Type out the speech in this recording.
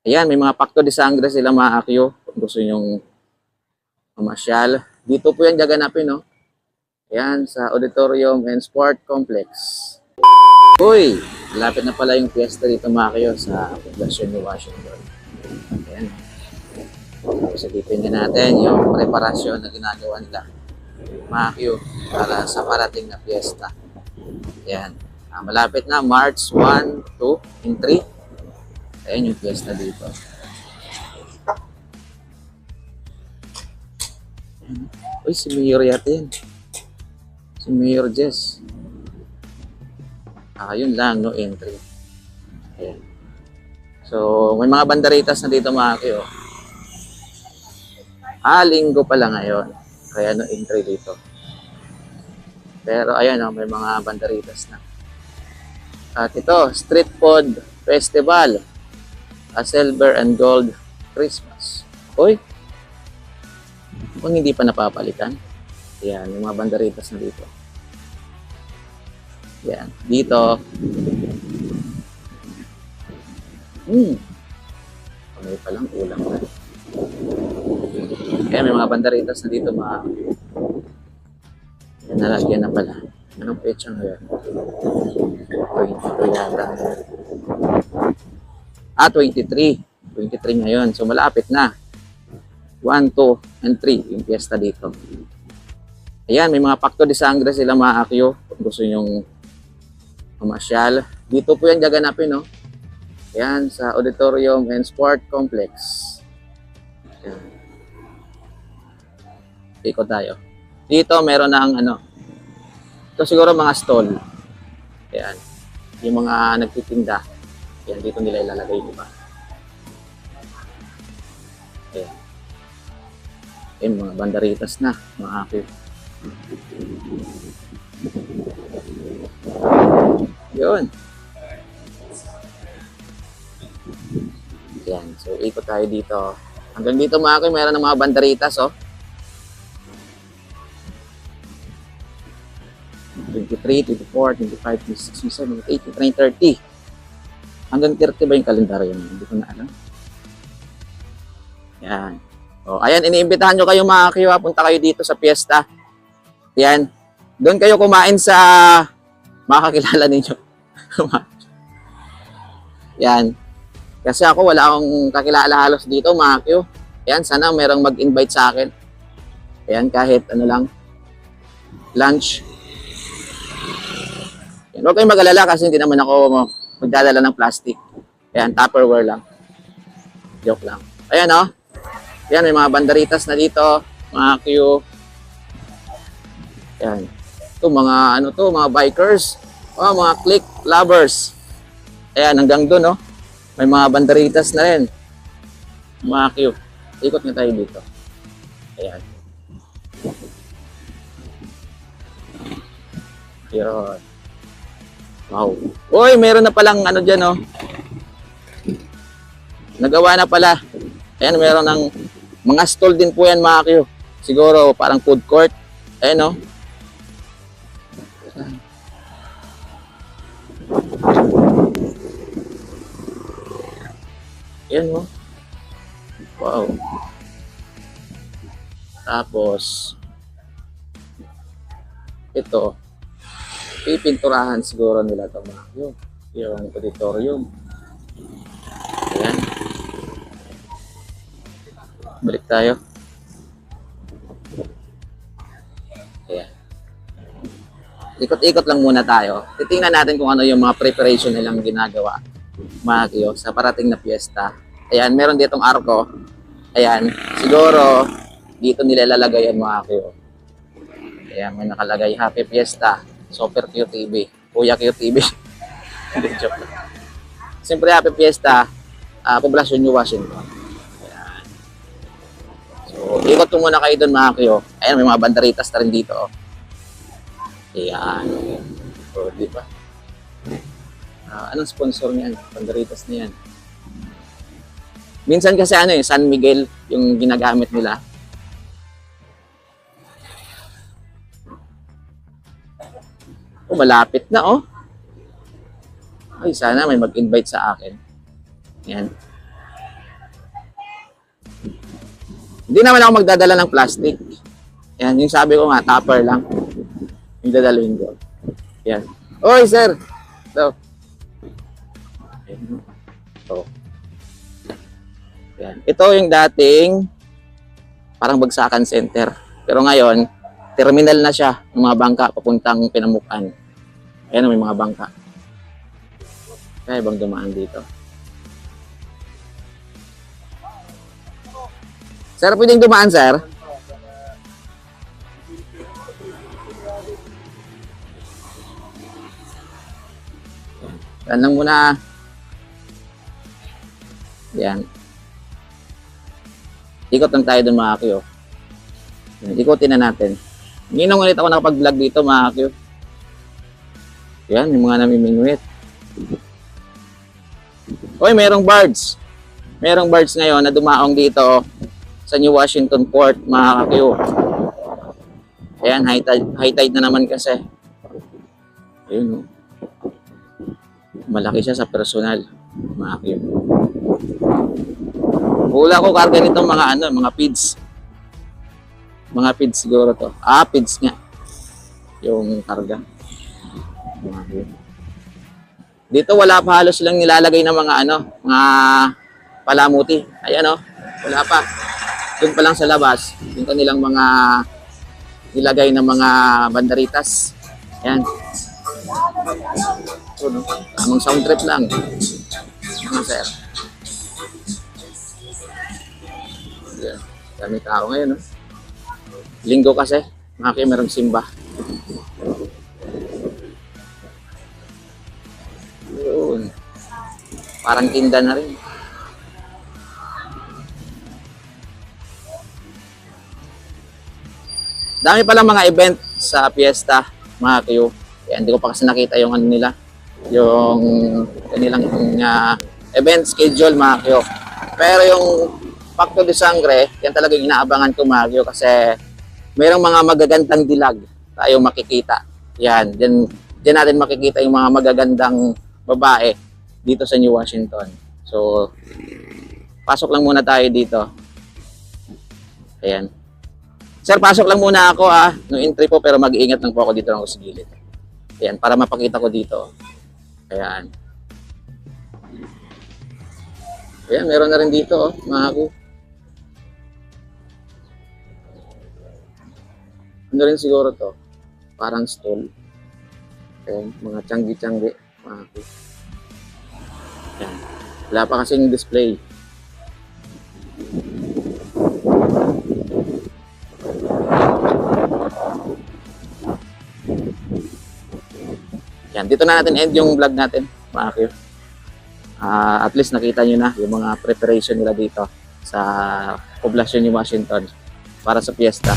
Ayan, may mga Pacto de Sangre sila mga Akyo. Kung gusto nyong mamasyal. Dito po yan gaganapin, no? Ayan, sa Auditorium and Sport Complex. Uy, malapit na pala yung fiesta dito mga Akyo sa Poblacion ni Washington. Ayan. Silipin din natin yung preparasyon na ginagawa nila mga Akyo para sa parating na fiesta. Ayan. Malapit na, March 1, 2, and 3. Ayan yung fiesta dito. Uy, si Mayor yata yan. Si Mayor Jess. Yun lang, no entry. Ayan. So, may mga banderitas na dito mga Akyo. Linggo pala ngayon. Kaya no entry dito. Pero ayan, may mga banderitas na. At ito, Street Food Festival. A Silver and Gold Christmas. Uy, kung hindi pa napapalitan. Yan, yung mga banderitas na dito. Yan, dito. May palang ulam na. Yan, may mga banderitas na dito mga. Yan, nalagyan na pala. Anong petsa ngayon? 22 yata. 23. 23 ngayon. So, malapit na. 1, 2, and 3 yung fiesta dito. Ayan, may mga Pacto de Sangre sila mga Akyo. Kung gusto nyong mamasyal. Dito po yan gaganapin, no? Ayan, sa Auditorium and Sport Complex. Ayan. Ikot tayo. Dito, meron na ang ito siguro mga stall. Ayan. Yung mga nagtitinda. Ayan, dito nila ilalagay, di ba? Ayan. Ayan, mga banderitas na, mga Akyo. Yun. Ayan, so ikot tayo dito. Hanggang dito mga Akyo, meron ng mga banderitas, oh. 23, 24, 25, 26, 27, 28, 29, 30. Hanggang 30 ba yung kalendaryo niya? Hindi ko na alam. Yan. O, ayan, iniimbitahan nyo kayo mga Akyo. Punta kayo dito sa fiesta. Yan. Doon kayo kumain sa makakilala ninyo. Yan. Kasi ako wala akong kakilala halos dito mga Akyo. Yan, sana merong mag-invite sa akin. Ayan, kahit lang. Lunch. Yan. Huwag kayong mag-alala kasi hindi naman ako magdadala ng plastic. Ayan, Tupperware lang. Joke lang. Ayan, oh. Ayan, may mga banderitas na dito. Mga Q. Ayan. Ito, mga mga bikers. Oh, mga click lovers. Ayan, hanggang dun, oh. May mga banderitas na rin. Mga Q. Ikot na tayo dito. Ayan. Ayan. Wow. Uy, meron na palang dyan, oh. Nagawa na pala. Ayan, meron ng mga stall din po yan, mga Q. Siguro, parang food court. Ayan, oh. Ayan, oh. Wow. Tapos, ito, pipinturahan siguro nila ito, mga Q. Yung auditorium. Ayan. Balik tayo. Ayan. Ikot-ikot lang muna tayo. Titingnan natin kung ano yung mga preparation nilang ginagawa, mga Q, sa parating na fiesta. Ayan, meron ditong arko. Ayan, siguro dito nila ilalagay yan, mga Q. Ayan, may nakalagay Happy Fiesta, Super QTV, Kuya QTV. Hindi, joke lang. Siyempre, Happy Fiesta, Poblacion ni Washington. Ayan. So, ikot ko muna kayo doon, mga Q. Ayan, may mga banderitas na rin dito. Ayan. So, di ba? Anong sponsor niyan? Banderitas na yan. Minsan kasi San Miguel yung ginagamit nila. Oh, malapit na, oh. Ay, sana may mag-invite sa akin. Yan. Hindi naman ako magdadala ng plastic. Yan, yung sabi ko nga, tupper lang. Yung dadalhin ko. Yan. Oy, sir! Ito. Ayan. Ito. Yan. Ito yung dating parang Bagsakan Center. Pero ngayon, terminal na siya ng mga bangka papuntang Pinamukan. Ayan, may mga bangka. Kaya bang dumaan dito? Sir, pwedeng dumaan, sir? Yan lang muna. Yan. Ikot lang tayo dun, mga kyo. Ikotin na natin. Ninong ulit ako nakapag-vlog dito, mga kyo. Yan, yung mga namimingwit. Oy, merong birds. Merong birds ngayon na dumaong dito sa New Washington Port, mga kyo. Ayan, high tide na naman kasi. Ayun, oh. Malaki siya sa personal, mga kyo. Hula ko karga nito mga feeds. Mga feeds siguro to. Feeds nga. Yung karga. Mga kyo. Dito wala pa halos lang nilalagay ng mga mga palamuti. Ayan, oh. Wala pa. Doon pa lang sa labas, yung kanilang mga nilagay ng mga banderitas. Ayan. So, no? Tamang sound trip lang. Mga sir. Ayan. Dami tao ngayon, no? Linggo kasi. Mga kayo merong simba. Yun. Parang tinda na rin. Dami palang mga event sa piyesta, mga kayo. Yan, hindi ko pa kasi nakita yung nila. Yung kanilang event schedule, mga kayo. Pero yung Pacto de Sangre, yan talagang inaabangan ko, mga kayo. Kasi mayroong mga magagandang dilag tayong makikita. Yan, dyan natin makikita yung mga magagandang babae dito sa New Washington. So, pasok lang muna tayo dito. Ayan. Sir, pasok lang muna ako no entry po, pero mag-iingat lang po ako dito lang sa gilid. Ayan, para mapakita ko dito. Ayan. Ayan, meron na rin dito, mga ako. Ano rin siguro to? Parang stall. Ayan, mga tiyanggi-tiyanggi, mga ako. Ayan. Wala pa kasing display. Yan, dito na natin end yung vlog natin, mga kayo. At least nakita nyo na yung mga preparation nila dito sa poblasyon ni Washington para sa fiesta.